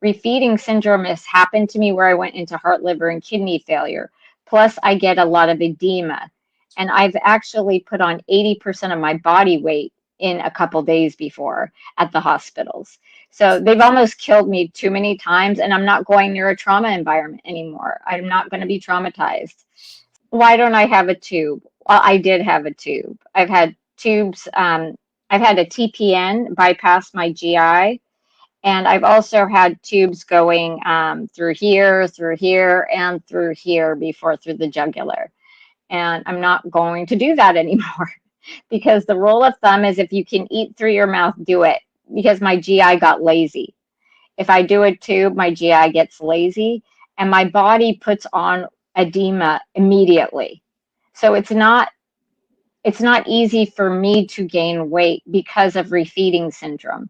Refeeding syndrome has happened to me where I went into heart, liver, and kidney failure. Plus, I get a lot of edema. And I've actually put on 80% of my body weight in a couple days before at the hospitals. So they've almost killed me too many times, and I'm not going near a trauma environment anymore. I'm not going to be traumatized. Why don't I have a tube? Well, I did have a tube. I've had tubes. I've had a TPN bypass my GI, and I've also had tubes going through here, and through here before through the jugular. And I'm not going to do that anymore because the rule of thumb is if you can eat through your mouth, do it. Because my GI got lazy. If I do a tube, my GI gets lazy and my body puts on edema immediately. So it's not easy for me to gain weight because of refeeding syndrome.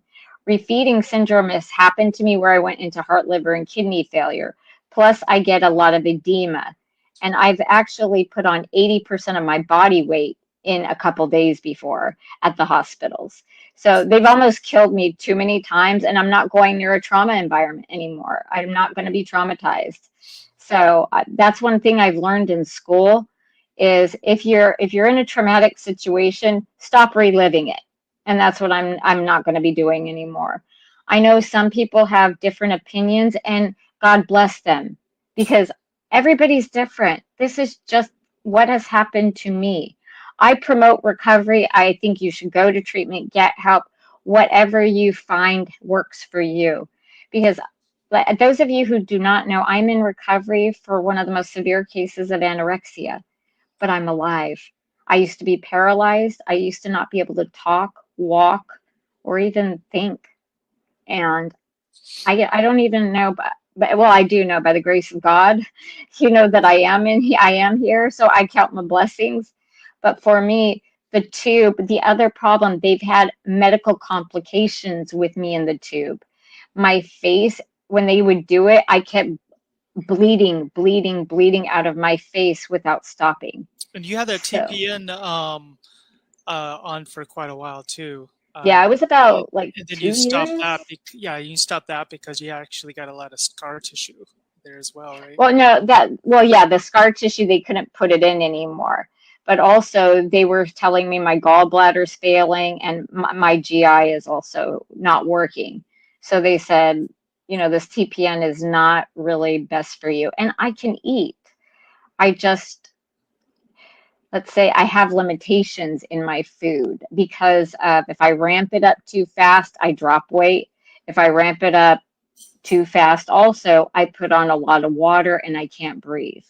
Refeeding syndrome has happened to me where I went into heart, liver, and kidney failure. Plus, I get a lot of edema. And I've actually put on 80% of my body weight in a couple days before at the hospitals. So they've almost killed me too many times, and I'm not going near a trauma environment anymore. I'm not going to be traumatized. So that's one thing I've learned in school is if you're in a traumatic situation, stop reliving it. And that's what I'm not going to be doing anymore. I know some people have different opinions, and God bless them, because everybody's different. This is just what has happened to me. I promote recovery. I think you should go to treatment, get help, whatever you find works for you. Because those of you who do not know, I'm in recovery for one of the most severe cases of anorexia, but I'm alive. I used to be paralyzed. I used to not be able to talk, walk, or even think. And I don't even know, but well, I do know by the grace of God, that I am here. So I count my blessings. But for me, the tube, the other problem, they've had medical complications with me in the tube. My face, when they would do it, I kept bleeding out of my face without stopping. And you had that So TPN on for quite a while too. yeah, it was And about like and then you two stopped years. that. Yeah, you stopped that because you actually got a lot of scar tissue there as well, right? Well, no, yeah, the scar tissue, they couldn't put it in anymore. But also, they were telling me my gallbladder's failing and my GI is also not working. So they said, this TPN is not really best for you. And I can eat. I just, let's say I have limitations in my food because if I ramp it up too fast, I drop weight. If I ramp it up too fast, also, I put on a lot of water and I can't breathe.